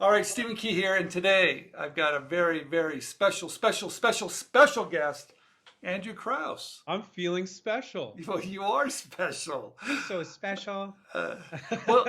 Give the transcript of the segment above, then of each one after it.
All right, Stephen Key here, and today I've got a very, very special guest, Andrew Krause. I'm feeling special. Well, you are special. So special. Uh, well,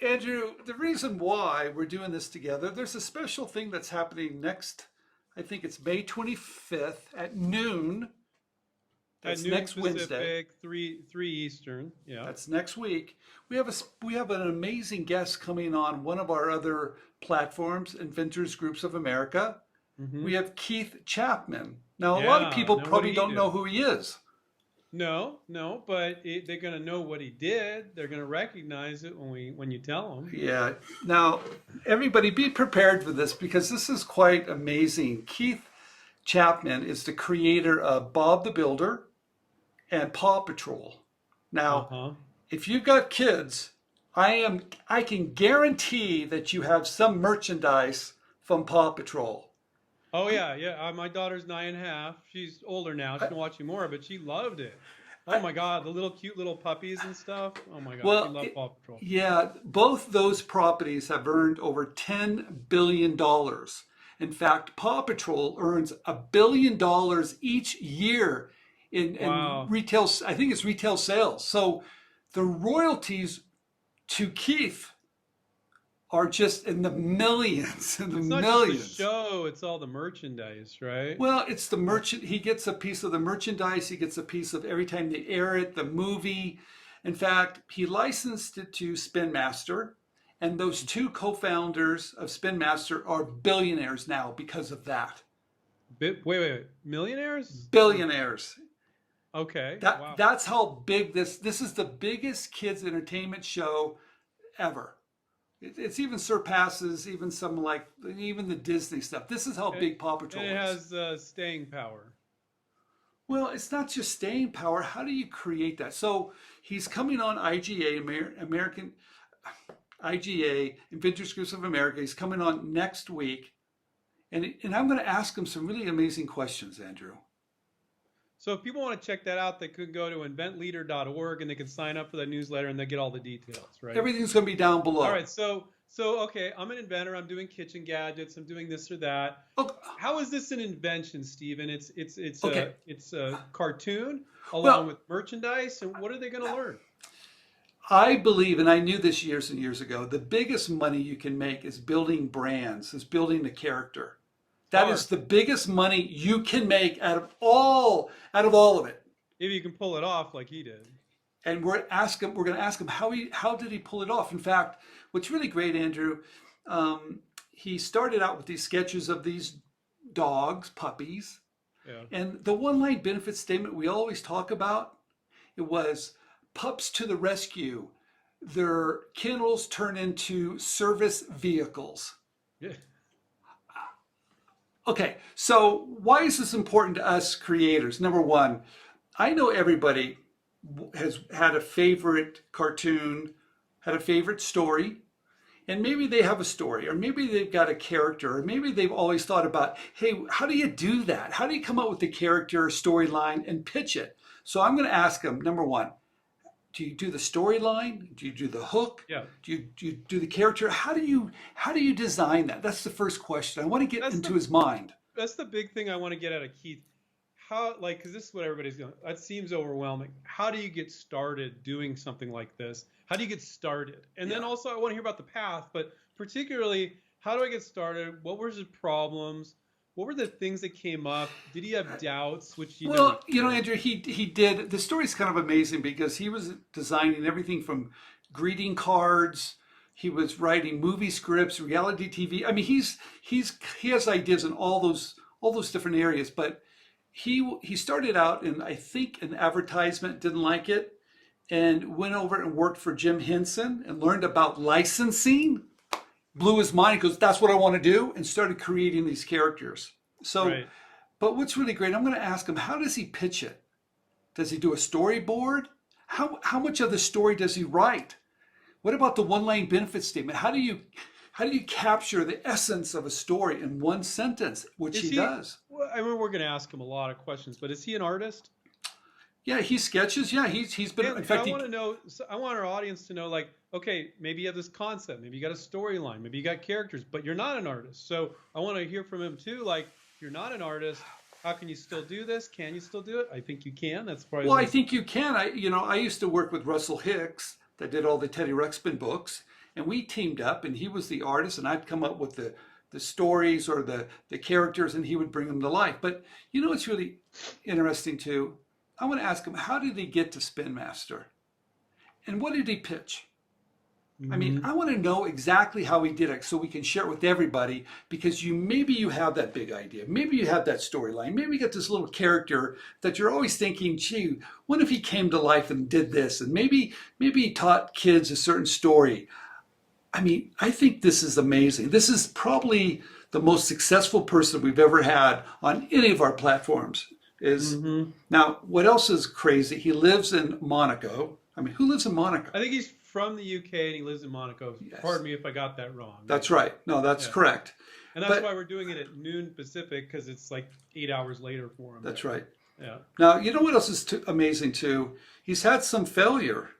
Andrew, the reason why we're doing this together, there's a special thing that's happening next, I think it's May 25th at noon. At That's noon next Wednesday. Pacific, three Eastern. Yeah. That's next week. We have an amazing guest coming on one of our other platforms, Inventors Groups of America. hmm We have Keith Chapman. Now, a lot of Yeah. people Now, what probably did he don't do? know who he is. No, but they're gonna know what he did. They're gonna recognize it when you tell them. Yeah. Now, everybody be prepared for this because this is quite amazing. Keith Chapman is the creator of Bob the Builder and PAW Patrol. Uh Now, huh. if you've got kids, I can guarantee that you have some merchandise from PAW Patrol. Oh yeah. My daughter's 9.5. She's older now. She's been watching more, but she loved it. Oh I, my God, the little cute little puppies and stuff. Oh my God, she well, loved Paw Patrol. yeah, both those properties have earned over $10 billion. In fact, PAW Patrol earns $1 billion each year in Wow. retail. I think it's retail sales. So the royalties to Keith are just in the millions, in the It's not just the millions. show; it's all the merchandise, right? Well, it's the merchant. He gets a piece of the merchandise. He gets a piece of every time they air it, the movie. In fact, he licensed it to Spin Master, and those two co-founders of Spin Master are billionaires now because of that. Wait. Millionaires? Billionaires. Okay. Wow. That's how big this is the biggest kids entertainment show ever. It's even surpasses even some like even the Disney stuff. This is how And, big Paw and Patrol it is. has staying power. Well, it's not just staying power. How do you create that? So he's coming on IGA, American IGA, Inventors Groups of America. He's coming on next week, and I'm going to ask him some really amazing questions, Andrew. So if people want to check that out, they could go to inventleader.org and they can sign up for that newsletter and they get all the details, right? Everything's going to be down All below. right. So okay, I'm an inventor. I'm doing kitchen gadgets. I'm doing this or that. Oh, How is this an invention, Stephen? It's okay. a cartoon along Well, with merchandise, and what are they going to learn? I believe, and I knew this years and years ago, the biggest money you can make is building brands, is building a character. That is Art. the biggest money you can make out of all of it. If you can pull it off like he did. And we're going to ask him how did he pull it off. In fact, what's really great, Andrew, he started out with these sketches of these dogs, puppies, Yeah. and the one line benefit statement we always talk about, it was pups to the rescue. Their kennels turn into service vehicles. Yeah. Okay, so why is this important to us creators? Number one, I know everybody has had a favorite cartoon, had a favorite story, and maybe they have a story, or maybe they've got a character, or maybe they've always thought about, hey, how do you do that? How do you come up with the character, storyline, and pitch it? So I'm going to ask them, number one, do you do the storyline? Do you do the hook? Yeah. Do you do the character? How do you design that? That's the first question. I want to get That's into the his mind. that's the big thing I want to get out of Keith. How, like, because this is what everybody's going. That seems overwhelming. How do you get started doing something like this? How do you get started? And then Yeah. also, I want to hear about the path, but particularly, how do I get started? What were his problems? What were the things that came up? Did he have doubts, which you know he Well, did? Andrew, he did. The story's kind of amazing because he was designing everything from greeting cards. He was writing movie scripts, reality TV. I mean, he has ideas in all those different areas. But he started out in I think an advertisement, didn't like it, and went over and worked for Jim Henson and learned about licensing. Blew his mind. He goes, "That's what I want to do," and started creating these characters. So, Right. but what's really great, I'm going to ask him, how does he pitch it? Does he do a storyboard? How much of the story does he write? What about the one line benefit statement? How do you capture the essence of a story in one sentence, which Is he he? does? Well, I mean, we're going to ask him a lot of questions, but is he an artist? Yeah, he sketches. Yeah, he's been. In And fact, I want to know, so I want our audience to know, like, okay, maybe you have this concept, maybe you got a storyline, maybe you got characters, but you're not an artist. So I want to hear from him too. Like, if you're not an artist, how can you still do this? Can you still do it? I think you can. That's probably well, what I it's. think you can. I used to work with Russell Hicks that did all the Teddy Ruxpin books, and we teamed up, and he was the artist, and I'd come up with the stories or the characters, and he would bring them to life. But you know what's really interesting too? I want to ask him, how did he get to Spin Master, and what did he pitch? I mean, Mhm. I want to know exactly how he did it so we can share it with everybody, because maybe you have that big idea. Maybe you have that storyline. Maybe you get this little character that you're always thinking, gee, what if he came to life and did this? And maybe he taught kids a certain story. I mean, I think this is amazing. This is probably the most successful person we've ever had on any of our platforms. Is Mhm. Now, what else is crazy? He lives in Monaco. I mean, who lives in Monaco? I think he's from the UK and he lives in Monaco. Yes. Pardon me if I got that wrong. That's right. No, that's Yeah. correct. And that's But why we're doing it at noon Pacific, because it's like 8 hours later for him. that's right. Yeah. Now, you know what else is amazing too? He's had some failure,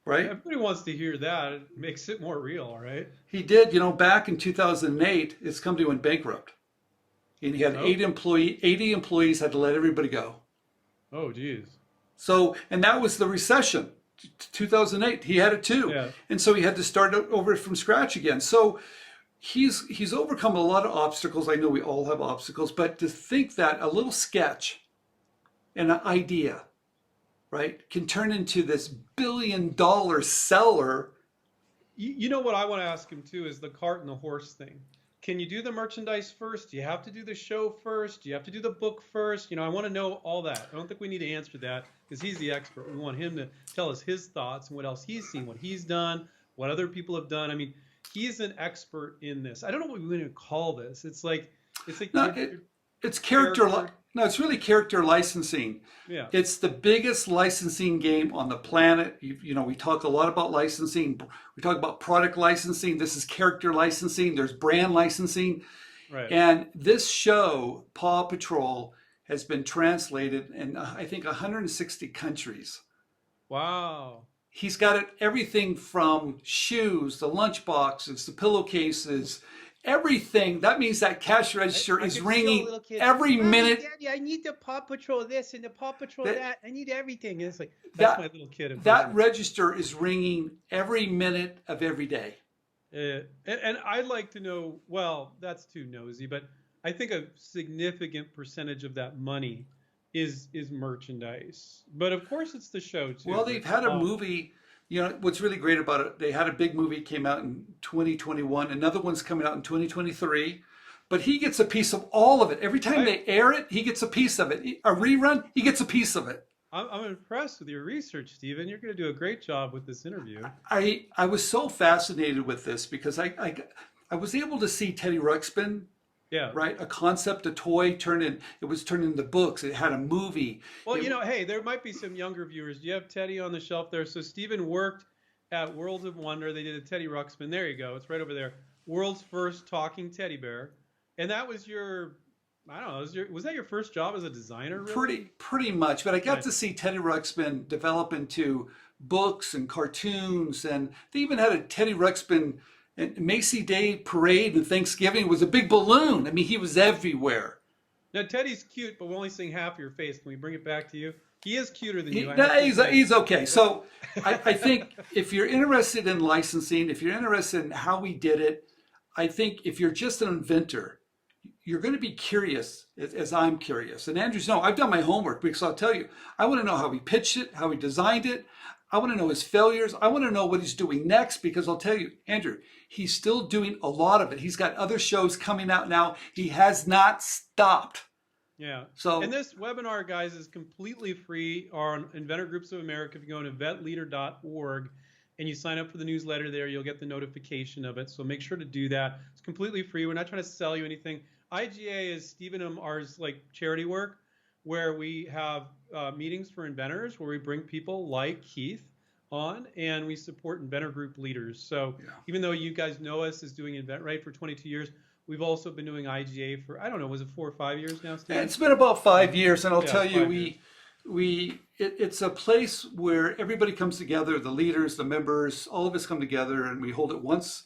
right? Everybody wants to hear that. It makes it more real, right? He did, back in 2008, his company went bankrupt. And he had Oh. 80 employees, had to let everybody go. Oh, geez. So, and that was the recession, 2008. He had it too. Yeah. And so he had to start over from scratch again. So he's overcome a lot of obstacles. I know we all have obstacles, but to think that a little sketch and an idea, right, can turn into this billion-dollar seller. You know what I want to ask him too is the cart and the horse thing. Can you do the merchandise first? Do you have to do the show first? Do you have to do the book first? I want to know all that. I don't think we need to answer that because he's the expert. We want him to tell us his thoughts and what else he's seen, what he's done, what other people have done. I mean, he's an expert in this. I don't know what we're going to call this. It's like No, it's character. No, it's really character licensing. Yeah. It's the biggest licensing game on the planet. We talk a lot about licensing. We talk about product licensing. This is character licensing. There's brand licensing. Right. And this show, PAW Patrol, has been translated in, I think, 160 countries. Wow. He's got it, everything from shoes, the lunch boxes, the pillowcases, everything. That means that cash register I is could see a ringing little kid, every "Mommy, minute. Daddy, I need the Paw Patrol this and the Paw Patrol That- that. I need everything." And it's like, That's That, my little kid. that register is ringing every minute of every day. And I'd like to know, well, that's too nosy, but I think a significant percentage of that money is merchandise. But of course it's the show too. Well, they've had a movie. What's really great about it, they had a big movie came out in 2021. Another one's coming out in 2023. But he gets a piece of all of it. Every time they air it, he gets a piece of it. A rerun, he gets a piece of it. I'm impressed with your research, Stephen. You're going to do a great job with this interview. I was so fascinated with this because I was able to see Teddy Ruxpin, Yeah. right? A concept, a toy it was turned into books. It had a movie. Well, hey, there might be some younger viewers. Do you have Teddy on the shelf there? So Stephen worked at Worlds of Wonder. They did a Teddy Ruxpin. There you go. It's right over there. World's first talking teddy bear. And that was I don't know, was that your first job as a designer? Really? Pretty much. But I got Right. to see Teddy Ruxpin develop into books and cartoons. And they even had a Teddy Ruxpin and Macy Day parade and Thanksgiving. It was a big balloon. I mean, he was everywhere. Now, Teddy's cute, but we're only seeing half your face. Can we bring it back to you? He is cuter than you. He's okay. So I think if you're interested in licensing, if you're interested in how we did it, I think if you're just an inventor, you're going to be curious as I'm curious. And Andrew's, no, I've done my homework because I'll tell you, I want to know how he pitched it, how he designed it. I want to know his failures. I want to know what he's doing next because I'll tell you, Andrew, he's still doing a lot of it. He's got other shows coming out now. He has not stopped. Yeah. So, and this webinar, guys, is completely free on Inventor Groups of America. If you go to eventleader.org and you sign up for the newsletter there, you'll get the notification of it. So make sure to do that. It's completely free. We're not trying to sell you anything. IGA is Stephen and ours, like charity work, where we have meetings for inventors, where we bring people like Keith on, and we support inventor group leaders. So even though you guys know us as doing InventRight for 22 years, we've also been doing IGA for, I don't know, was it 4 or 5 years now, Stephen? It's been about 5 years, and I'll tell you, it's a place where everybody comes together, the leaders, the members, all of us come together, and we hold it once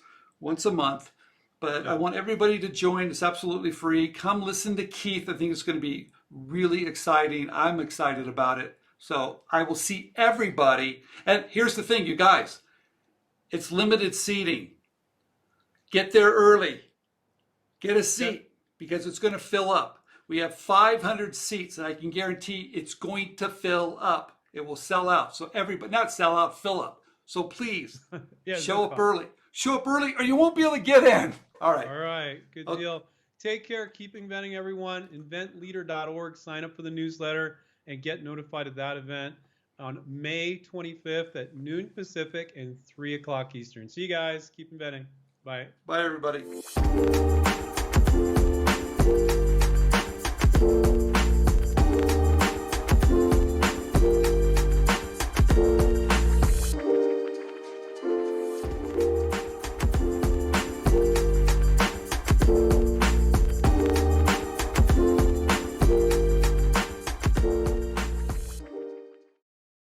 a month. But I want everybody to join. It's absolutely free. Come listen to Keith. I think it's going to be really exciting. I'm excited about it. So I will see everybody. And here's the thing, you guys. It's limited seating. Get there early. Get a seat because it's going to fill up. We have 500 seats, and I can guarantee it's going to fill up. It will sell out. So everybody, not sell out, fill up. So please show up early. Show up early or you won't be able to get in. All right. All right. Good deal. Take care. Keep inventing, everyone. Inventleader.org. Sign up for the newsletter and get notified of that event on May 25th at noon Pacific and 3 o'clock Eastern. See you guys. Keep inventing. Bye. Bye, everybody.